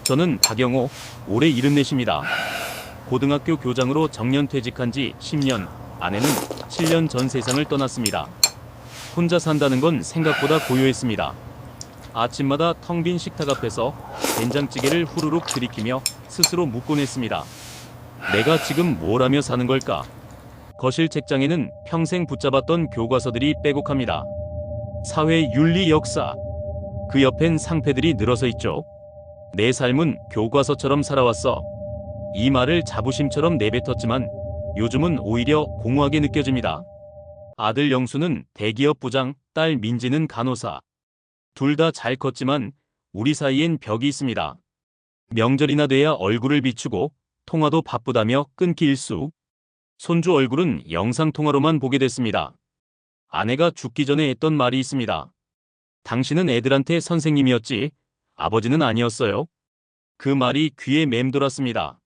저는 박영호, 올해 74입니다. 고등학교 교장으로 정년퇴직한 지 10년, 아내는 7년 전 세상을 떠났습니다. 혼자 산다는 건 생각보다 고요했습니다. 아침마다 텅 빈 식탁 앞에서 된장찌개를 후루룩 들이키며 스스로 묻곤 했습니다. 내가 지금 뭘 하며 사는 걸까? 거실 책장에는 평생 붙잡았던 교과서들이 빼곡합니다. 사회, 윤리, 역사. 그 옆엔 상패들이 늘어서 있죠. 내 삶은 교과서처럼 살아왔어. 이 말을 자부심처럼 내뱉었지만 요즘은 오히려 공허하게 느껴집니다. 아들 영수는 대기업 부장, 딸 민지는 간호사. 둘 다 잘 컸지만 우리 사이엔 벽이 있습니다. 명절이나 돼야 얼굴을 비추고 통화도 바쁘다며 끊기 일수. 손주 얼굴은 영상통화로만 보게 됐습니다. 아내가 죽기 전에 했던 말이 있습니다. 당신은 애들한테 선생님이었지 아버지는 아니었어요. 그 말이 귀에 맴돌았습니다.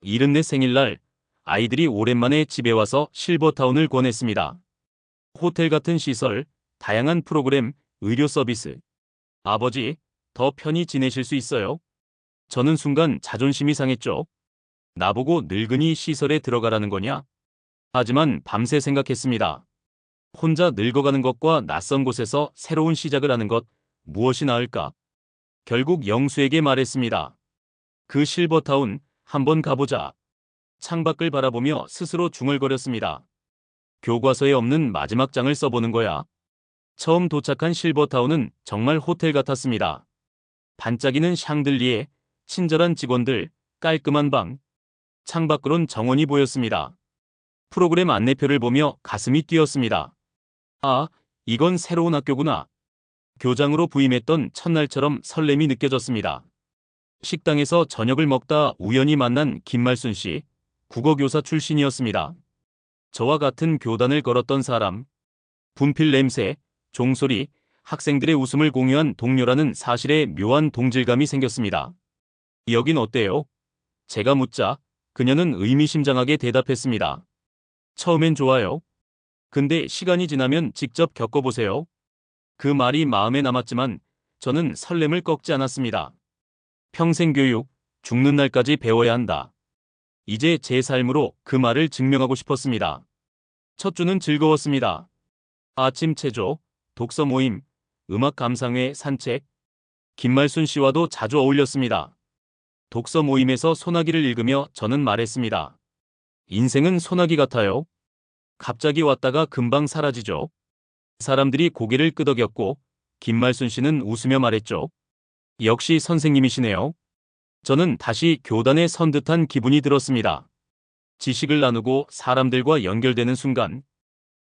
74 생일날 아이들이 오랜만에 집에 와서 실버타운을 권했습니다. 호텔 같은 시설, 다양한 프로그램, 의료 서비스. 아버지, 더 편히 지내실 수 있어요? 저는 순간 자존심이 상했죠. 나보고 늙은이 시설에 들어가라는 거냐? 하지만 밤새 생각했습니다. 혼자 늙어가는 것과 낯선 곳에서 새로운 시작을 하는 것, 무엇이 나을까? 결국 영수에게 말했습니다. 그 실버타운, 한번 가보자. 창밖을 바라보며 스스로 중얼거렸습니다. 교과서에 없는 마지막 장을 써보는 거야. 처음 도착한 실버타운은 정말 호텔 같았습니다. 반짝이는 샹들리에, 친절한 직원들, 깔끔한 방. 창밖으론 정원이 보였습니다. 프로그램 안내표를 보며 가슴이 뛰었습니다. 아, 이건 새로운 학교구나. 교장으로 부임했던 첫날처럼 설렘이 느껴졌습니다. 식당에서 저녁을 먹다 우연히 만난 김말순 씨, 국어교사 출신이었습니다. 저와 같은 교단을 걸었던 사람. 분필 냄새, 종소리, 학생들의 웃음을 공유한 동료라는 사실에 묘한 동질감이 생겼습니다. 여긴 어때요? 제가 묻자 그녀는 의미심장하게 대답했습니다. 처음엔 좋아요. 근데 시간이 지나면 직접 겪어보세요. 그 말이 마음에 남았지만 저는 설렘을 꺾지 않았습니다. 평생 교육, 죽는 날까지 배워야 한다. 이제 제 삶으로 그 말을 증명하고 싶었습니다. 첫 주는 즐거웠습니다. 아침 체조, 독서 모임, 음악 감상회, 산책. 김말순 씨와도 자주 어울렸습니다. 독서 모임에서 소나기를 읽으며 저는 말했습니다. 인생은 소나기 같아요. 갑자기 왔다가 금방 사라지죠. 사람들이 고개를 끄덕였고 김말순 씨는 웃으며 말했죠. 역시 선생님이시네요. 저는 다시 교단에 선 듯한 기분이 들었습니다. 지식을 나누고 사람들과 연결되는 순간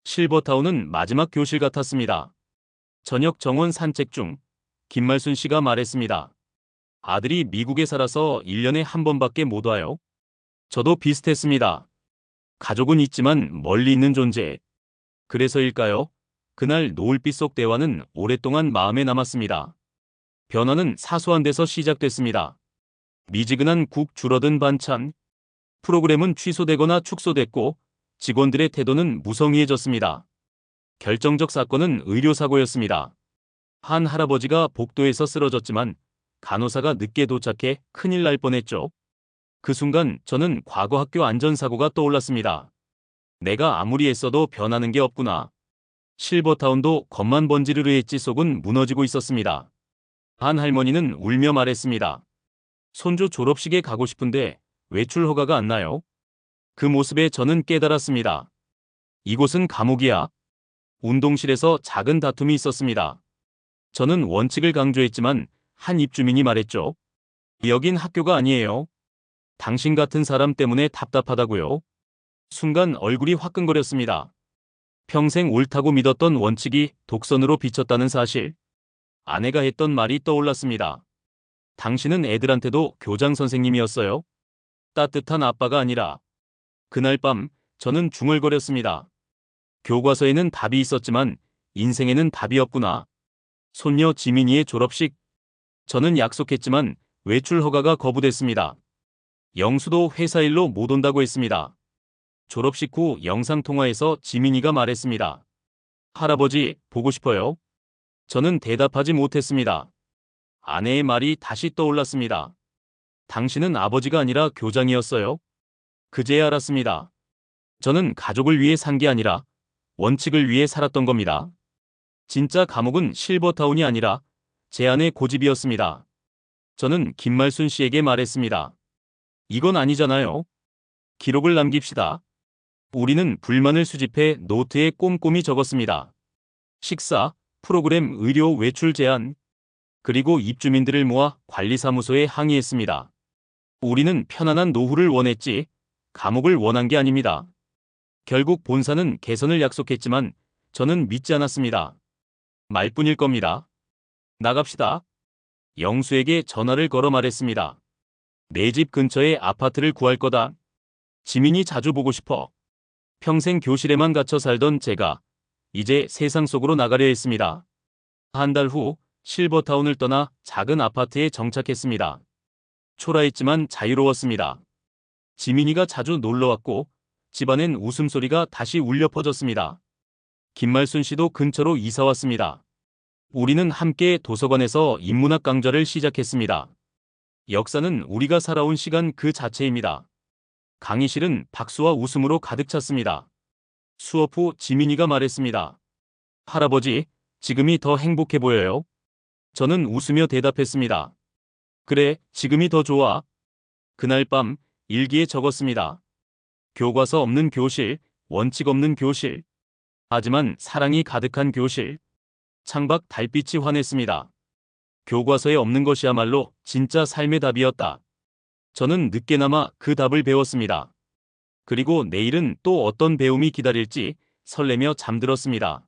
실버타운은 마지막 교실 같았습니다. 저녁 정원 산책 중 김말순 씨가 말했습니다. 아들이 미국에 살아서 1년에 한 번밖에 못 와요. 저도 비슷했습니다. 가족은 있지만 멀리 있는 존재. 그래서일까요? 그날 노을빛 속 대화는 오랫동안 마음에 남았습니다. 변화는 사소한 데서 시작됐습니다. 미지근한 국 줄어든 반찬. 프로그램은 취소되거나 축소됐고 직원들의 태도는 무성의해졌습니다. 결정적 사건은 의료사고였습니다. 한 할아버지가 복도에서 쓰러졌지만 간호사가 늦게 도착해 큰일 날 뻔했죠. 그 순간 저는 과거 학교 안전사고가 떠올랐습니다. 내가 아무리 애써도 변하는 게 없구나. 실버타운도 겉만 번지르르 했지 속은 무너지고 있었습니다. 한 할머니는 울며 말했습니다. 손주 졸업식에 가고 싶은데 외출 허가가 안 나요? 그 모습에 저는 깨달았습니다. 이곳은 감옥이야. 운동실에서 작은 다툼이 있었습니다. 저는 원칙을 강조했지만 한 입주민이 말했죠. 여긴 학교가 아니에요. 당신 같은 사람 때문에 답답하다고요. 순간 얼굴이 화끈거렸습니다. 평생 옳다고 믿었던 원칙이 독선으로 비쳤다는 사실. 아내가 했던 말이 떠올랐습니다. 당신은 애들한테도 교장 선생님이었어요. 따뜻한 아빠가 아니라. 그날 밤 저는 중얼거렸습니다. 교과서에는 답이 있었지만 인생에는 답이 없구나. 손녀 지민이의 졸업식. 저는 약속했지만 외출 허가가 거부됐습니다. 영수도 회사 일로 못 온다고 했습니다. 졸업식 후 영상통화에서 지민이가 말했습니다. 할아버지, 보고 싶어요. 저는 대답하지 못했습니다. 아내의 말이 다시 떠올랐습니다. 당신은 아버지가 아니라 교장이었어요. 그제야 알았습니다. 저는 가족을 위해 산 게 아니라 원칙을 위해 살았던 겁니다. 진짜 감옥은 실버타운이 아니라 제 안의 고집이었습니다. 저는 김말순 씨에게 말했습니다. 이건 아니잖아요. 기록을 남깁시다. 우리는 불만을 수집해 노트에 꼼꼼히 적었습니다. 식사, 프로그램, 의료 외출 제한, 그리고 입주민들을 모아 관리사무소에 항의했습니다. 우리는 편안한 노후를 원했지 감옥을 원한 게 아닙니다. 결국 본사는 개선을 약속했지만 저는 믿지 않았습니다. 말뿐일 겁니다. 나갑시다. 영수에게 전화를 걸어 말했습니다. 내 집 근처에 아파트를 구할 거다. 지민이 자주 보고 싶어. 평생 교실에만 갇혀 살던 제가 이제 세상 속으로 나가려 했습니다. 한 달 후 실버타운을 떠나 작은 아파트에 정착했습니다. 초라했지만 자유로웠습니다. 지민이가 자주 놀러왔고 집안엔 웃음소리가 다시 울려 퍼졌습니다. 김말순 씨도 근처로 이사왔습니다. 우리는 함께 도서관에서 인문학 강좌를 시작했습니다. 역사는 우리가 살아온 시간 그 자체입니다. 강의실은 박수와 웃음으로 가득 찼습니다. 수업 후 지민이가 말했습니다. 할아버지, 지금이 더 행복해 보여요. 저는 웃으며 대답했습니다. 그래, 지금이 더 좋아. 그날 밤 일기에 적었습니다. 교과서 없는 교실, 원칙 없는 교실. 하지만 사랑이 가득한 교실. 창밖 달빛이 환했습니다. 교과서에 없는 것이야말로 진짜 삶의 답이었다. 저는 늦게나마 그 답을 배웠습니다. 그리고 내일은 또 어떤 배움이 기다릴지 설레며 잠들었습니다.